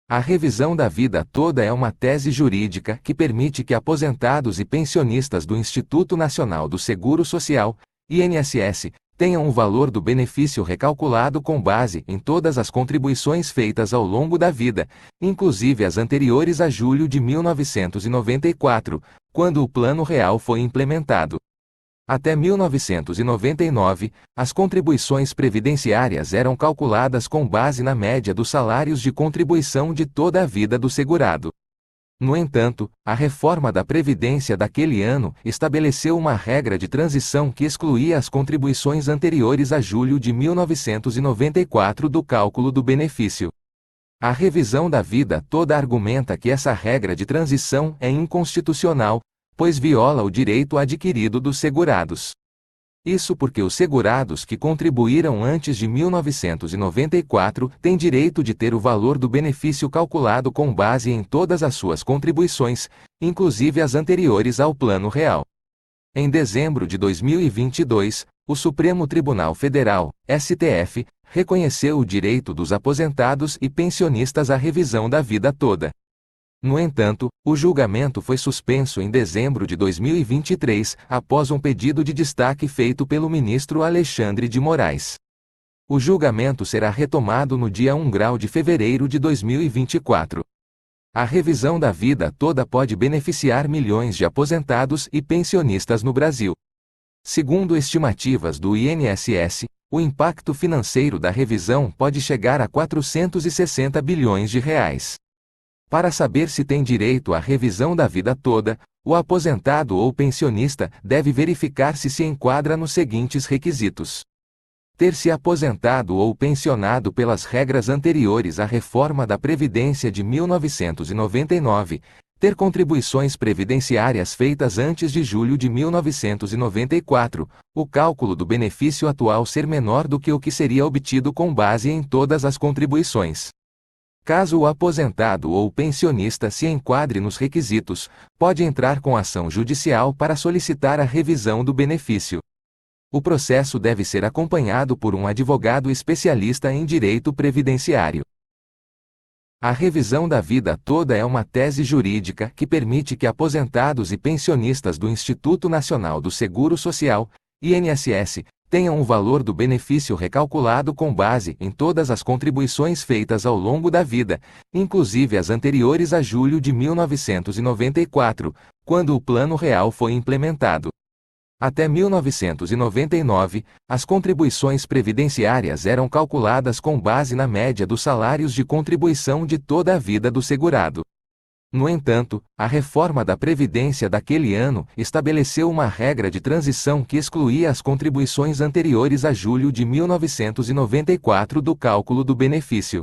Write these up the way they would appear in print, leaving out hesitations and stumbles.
A revisão da vida toda é uma tese jurídica que permite que aposentados e pensionistas do Instituto Nacional do Seguro Social, INSS, tenham o valor do benefício recalculado com base em todas as contribuições feitas ao longo da vida, inclusive as anteriores a julho de 1994, quando o Plano Real foi implementado. Até 1999, as contribuições previdenciárias eram calculadas com base na média dos salários de contribuição de toda a vida do segurado. No entanto, a reforma da Previdência daquele ano estabeleceu uma regra de transição que excluía as contribuições anteriores a julho de 1994 do cálculo do benefício. A revisão da vida toda argumenta que essa regra de transição é inconstitucional, pois viola o direito adquirido dos segurados. Isso porque os segurados que contribuíram antes de 1994 têm direito de ter o valor do benefício calculado com base em todas as suas contribuições, inclusive as anteriores ao Plano Real. Em dezembro de 2022, o Supremo Tribunal Federal, STF, reconheceu o direito dos aposentados e pensionistas à revisão da vida toda. No entanto, o julgamento foi suspenso em dezembro de 2023, após um pedido de destaque feito pelo ministro Alexandre de Moraes. O julgamento será retomado no dia 1 de fevereiro de 2024. A revisão da vida toda pode beneficiar milhões de aposentados e pensionistas no Brasil. Segundo estimativas do INSS, o impacto financeiro da revisão pode chegar a 460 bilhões de reais. Para saber se tem direito à revisão da vida toda, o aposentado ou pensionista deve verificar se se enquadra nos seguintes requisitos: ter se aposentado ou pensionado pelas regras anteriores à reforma da Previdência de 1999, ter contribuições previdenciárias feitas antes de julho de 1994, o cálculo do benefício atual ser menor do que o que seria obtido com base em todas as contribuições. Caso o aposentado ou pensionista se enquadre nos requisitos, pode entrar com ação judicial para solicitar a revisão do benefício. O processo deve ser acompanhado por um advogado especialista em direito previdenciário. A revisão da vida toda é uma tese jurídica que permite que aposentados e pensionistas do Instituto Nacional do Seguro Social, INSS, tenham o valor do benefício recalculado com base em todas as contribuições feitas ao longo da vida, inclusive as anteriores a julho de 1994, quando o Plano Real foi implementado. Até 1999, as contribuições previdenciárias eram calculadas com base na média dos salários de contribuição de toda a vida do segurado. No entanto, a reforma da Previdência daquele ano estabeleceu uma regra de transição que excluía as contribuições anteriores a julho de 1994 do cálculo do benefício.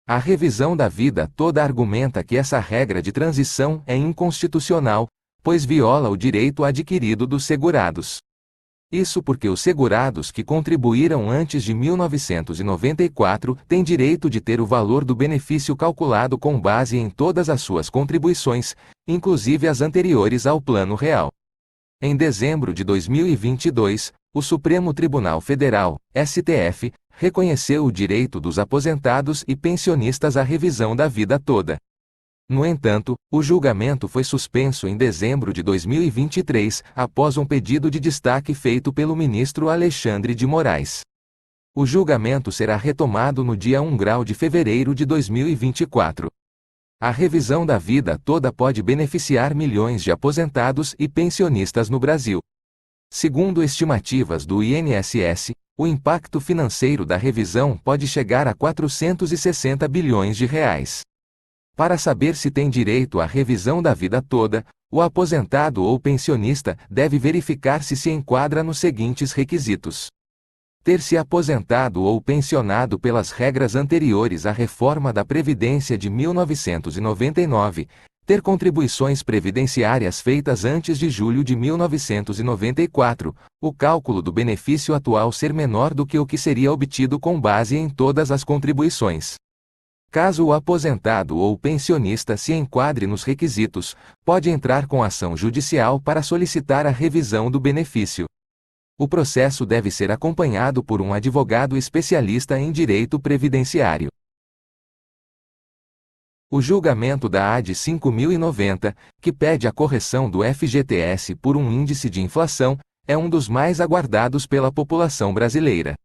A revisão da vida toda argumenta que essa regra de transição é inconstitucional, pois viola o direito adquirido dos segurados. Isso porque os segurados que contribuíram antes de 1994 têm direito de ter o valor do benefício calculado com base em todas as suas contribuições, inclusive as anteriores ao Plano Real. Em dezembro de 2022, o Supremo Tribunal Federal, STF, reconheceu o direito dos aposentados e pensionistas à revisão da vida toda. No entanto, o julgamento foi suspenso em dezembro de 2023, após um pedido de destaque feito pelo ministro Alexandre de Moraes. O julgamento será retomado no dia 1 de fevereiro de 2024. A revisão da vida toda pode beneficiar milhões de aposentados e pensionistas no Brasil. Segundo estimativas do INSS, o impacto financeiro da revisão pode chegar a 460 bilhões de reais. Para saber se tem direito à revisão da vida toda, o aposentado ou pensionista deve verificar se se enquadra nos seguintes requisitos: ter se aposentado ou pensionado pelas regras anteriores à reforma da Previdência de 1999, ter contribuições previdenciárias feitas antes de julho de 1994, o cálculo do benefício atual ser menor do que o que seria obtido com base em todas as contribuições. Caso o aposentado ou pensionista se enquadre nos requisitos, pode entrar com ação judicial para solicitar a revisão do benefício. O processo deve ser acompanhado por um advogado especialista em direito previdenciário. O julgamento da AD 5090, que pede a correção do FGTS por um índice de inflação, é um dos mais aguardados pela população brasileira.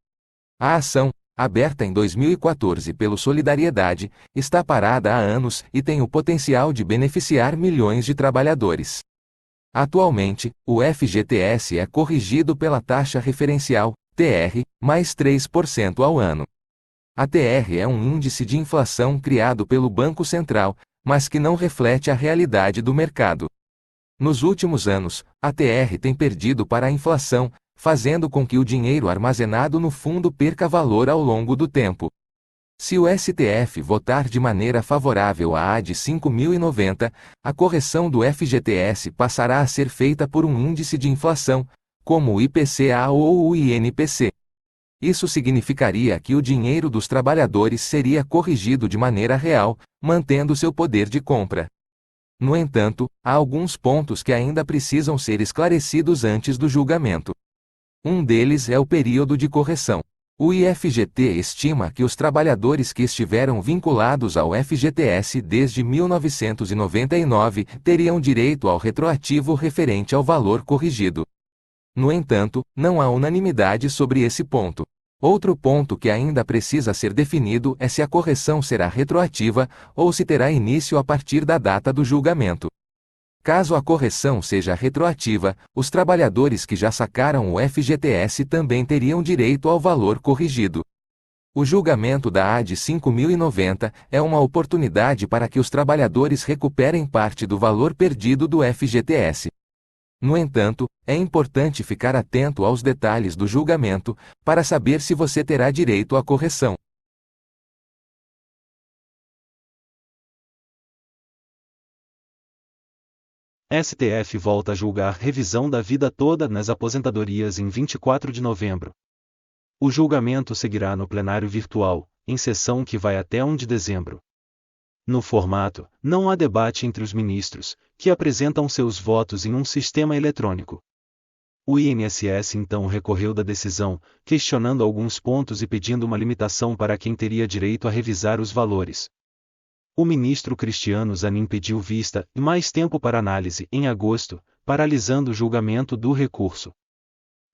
A ação, aberta em 2014 pelo Solidariedade, está parada há anos e tem o potencial de beneficiar milhões de trabalhadores. Atualmente, o FGTS é corrigido pela taxa referencial, TR, mais 3% ao ano. A TR é um índice de inflação criado pelo Banco Central, mas que não reflete a realidade do mercado. Nos últimos anos, a TR tem perdido para a inflação, fazendo com que o dinheiro armazenado no fundo perca valor ao longo do tempo. Se o STF votar de maneira favorável à AD 5090, a correção do FGTS passará a ser feita por um índice de inflação, como o IPCA ou o INPC. Isso significaria que o dinheiro dos trabalhadores seria corrigido de maneira real, mantendo seu poder de compra. No entanto, há alguns pontos que ainda precisam ser esclarecidos antes do julgamento. Um deles é o período de correção. O IFGT estima que os trabalhadores que estiveram vinculados ao FGTS desde 1999 teriam direito ao retroativo referente ao valor corrigido. No entanto, não há unanimidade sobre esse ponto. Outro ponto que ainda precisa ser definido é se a correção será retroativa ou se terá início a partir da data do julgamento. Caso a correção seja retroativa, os trabalhadores que já sacaram o FGTS também teriam direito ao valor corrigido. O julgamento da AD 5090 é uma oportunidade para que os trabalhadores recuperem parte do valor perdido do FGTS. No entanto, é importante ficar atento aos detalhes do julgamento, para saber se você terá direito à correção. STF volta a julgar revisão da vida toda nas aposentadorias em 24 de novembro. O julgamento seguirá no plenário virtual, em sessão que vai até 1 de dezembro. No formato, não há debate entre os ministros, que apresentam seus votos em um sistema eletrônico. O INSS então recorreu da decisão, questionando alguns pontos e pedindo uma limitação para quem teria direito a revisar os valores. O ministro Cristiano Zanin pediu vista e mais tempo para análise em agosto, paralisando o julgamento do recurso.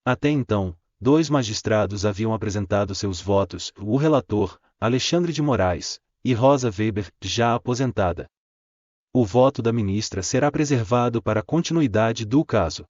Até então, 2 magistrados haviam apresentado seus votos, o relator, Alexandre de Moraes, e Rosa Weber, já aposentada. O voto da ministra será preservado para a continuidade do caso.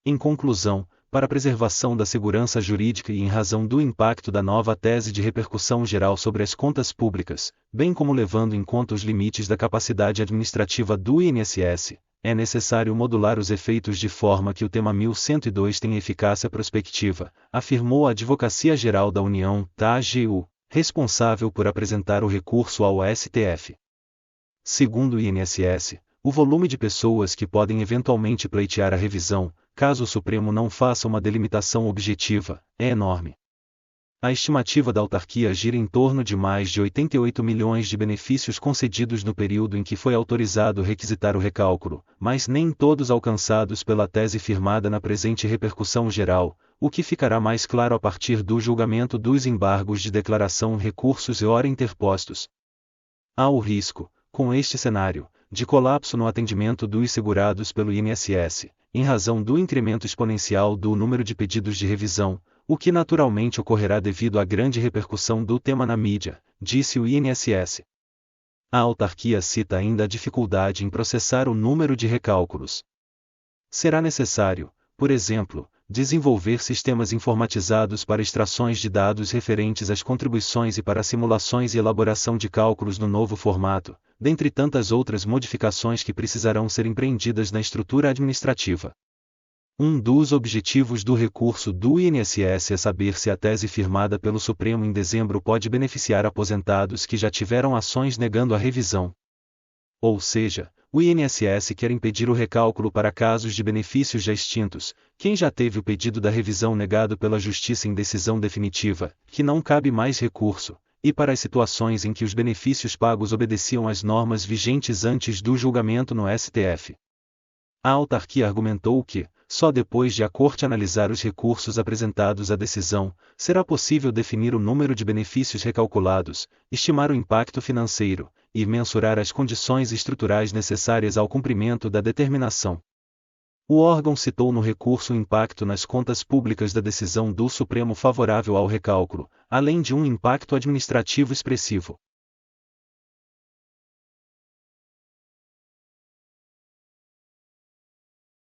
Em conclusão, para a preservação da segurança jurídica e em razão do impacto da nova tese de repercussão geral sobre as contas públicas, bem como levando em conta os limites da capacidade administrativa do INSS, é necessário modular os efeitos de forma que o tema 1102 tenha eficácia prospectiva, afirmou a Advocacia Geral da União, AGU, responsável por apresentar o recurso ao STF. Segundo o INSS, o volume de pessoas que podem eventualmente pleitear a revisão, caso o Supremo não faça uma delimitação objetiva, é enorme. A estimativa da autarquia gira em torno de mais de 88 milhões de benefícios concedidos no período em que foi autorizado requisitar o recálculo, mas nem todos alcançados pela tese firmada na presente repercussão geral, o que ficará mais claro a partir do julgamento dos embargos de declaração, recursos e ora interpostos. Há o risco, com este cenário, de colapso no atendimento dos segurados pelo INSS, em razão do incremento exponencial do número de pedidos de revisão, o que naturalmente ocorrerá devido à grande repercussão do tema na mídia, disse o INSS. A autarquia cita ainda a dificuldade em processar o número de recálculos. Será necessário, por exemplo, desenvolver sistemas informatizados para extrações de dados referentes às contribuições e para simulações e elaboração de cálculos no novo formato, dentre tantas outras modificações que precisarão ser empreendidas na estrutura administrativa. Um dos objetivos do recurso do INSS é saber se a tese firmada pelo Supremo em dezembro pode beneficiar aposentados que já tiveram ações negando a revisão. Ou seja, o INSS quer impedir o recálculo para casos de benefícios já extintos, quem já teve o pedido da revisão negado pela Justiça em decisão definitiva, que não cabe mais recurso, e para as situações em que os benefícios pagos obedeciam às normas vigentes antes do julgamento no STF. A autarquia argumentou que, só depois de a Corte analisar os recursos apresentados à decisão, será possível definir o número de benefícios recalculados, estimar o impacto financeiro, e mensurar as condições estruturais necessárias ao cumprimento da determinação. O órgão citou no recurso o impacto nas contas públicas da decisão do Supremo favorável ao recálculo, além de um impacto administrativo expressivo.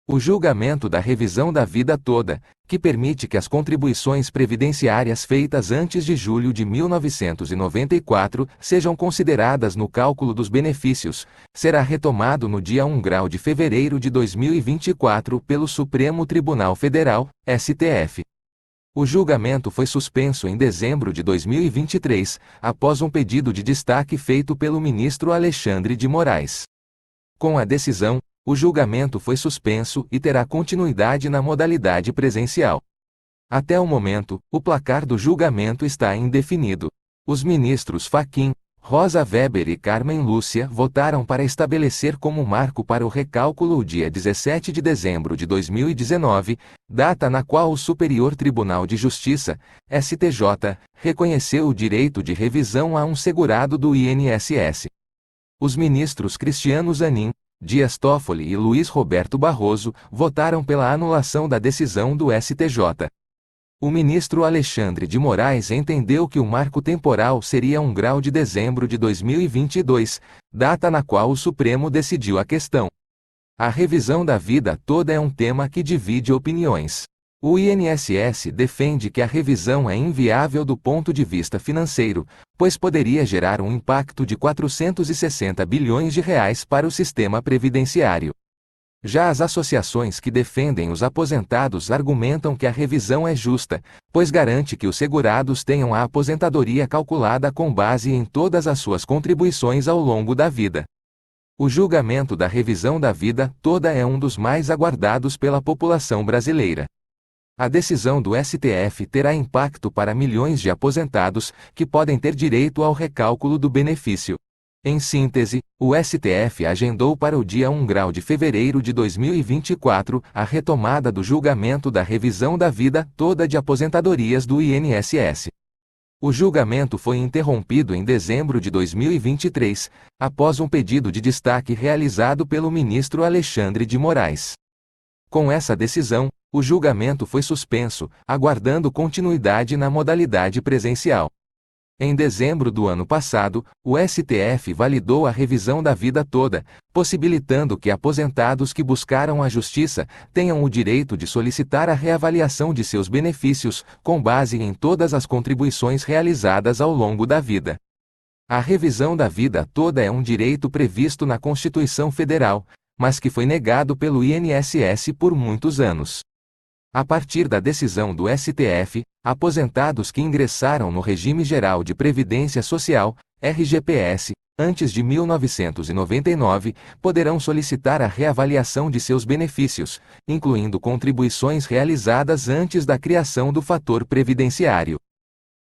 O julgamento da revisão da vida toda, que permite que as contribuições previdenciárias feitas antes de julho de 1994 sejam consideradas no cálculo dos benefícios, será retomado no dia 1 de fevereiro de 2024 pelo Supremo Tribunal Federal, STF. O julgamento foi suspenso em dezembro de 2023, após um pedido de destaque feito pelo ministro Alexandre de Moraes. Com a decisão, o julgamento foi suspenso e terá continuidade na modalidade presencial. Até o momento, o placar do julgamento está indefinido. Os ministros Fachin, Rosa Weber e Carmen Lúcia votaram para estabelecer como marco para o recálculo o dia 17 de dezembro de 2019, data na qual o Superior Tribunal de Justiça, STJ, reconheceu o direito de revisão a um segurado do INSS. Os ministros Cristiano Zanin, Dias Toffoli e Luiz Roberto Barroso votaram pela anulação da decisão do STJ. O ministro Alexandre de Moraes entendeu que o marco temporal seria 1 de dezembro de 2022, data na qual o Supremo decidiu a questão. A revisão da vida toda é um tema que divide opiniões. O INSS defende que a revisão é inviável do ponto de vista financeiro, pois poderia gerar um impacto de 460 bilhões de reais para o sistema previdenciário. Já as associações que defendem os aposentados argumentam que a revisão é justa, pois garante que os segurados tenham a aposentadoria calculada com base em todas as suas contribuições ao longo da vida. O julgamento da revisão da vida toda é um dos mais aguardados pela população brasileira. A decisão do STF terá impacto para milhões de aposentados, que podem ter direito ao recálculo do benefício. Em síntese, o STF agendou para o dia 1 de fevereiro de 2024 a retomada do julgamento da revisão da vida toda de aposentadorias do INSS. O julgamento foi interrompido em dezembro de 2023, após um pedido de destaque realizado pelo ministro Alexandre de Moraes. Com essa decisão, o julgamento foi suspenso, aguardando continuidade na modalidade presencial. Em dezembro do ano passado, o STF validou a revisão da vida toda, possibilitando que aposentados que buscaram a justiça tenham o direito de solicitar a reavaliação de seus benefícios, com base em todas as contribuições realizadas ao longo da vida. A revisão da vida toda é um direito previsto na Constituição Federal, mas que foi negado pelo INSS por muitos anos. A partir da decisão do STF, aposentados que ingressaram no Regime Geral de Previdência Social, RGPS, antes de 1999, poderão solicitar a reavaliação de seus benefícios, incluindo contribuições realizadas antes da criação do fator previdenciário.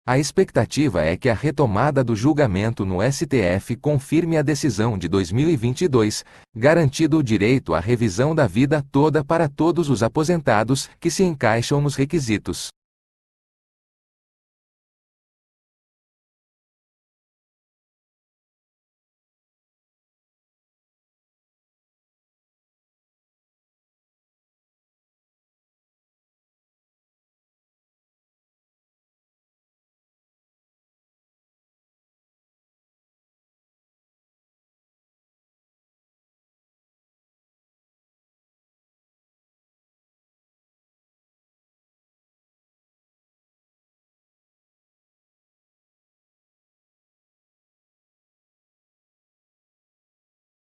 A expectativa é que a retomada do julgamento no STF confirme a decisão de 2022, garantindo o direito à revisão da vida toda para todos os aposentados que se encaixam nos requisitos.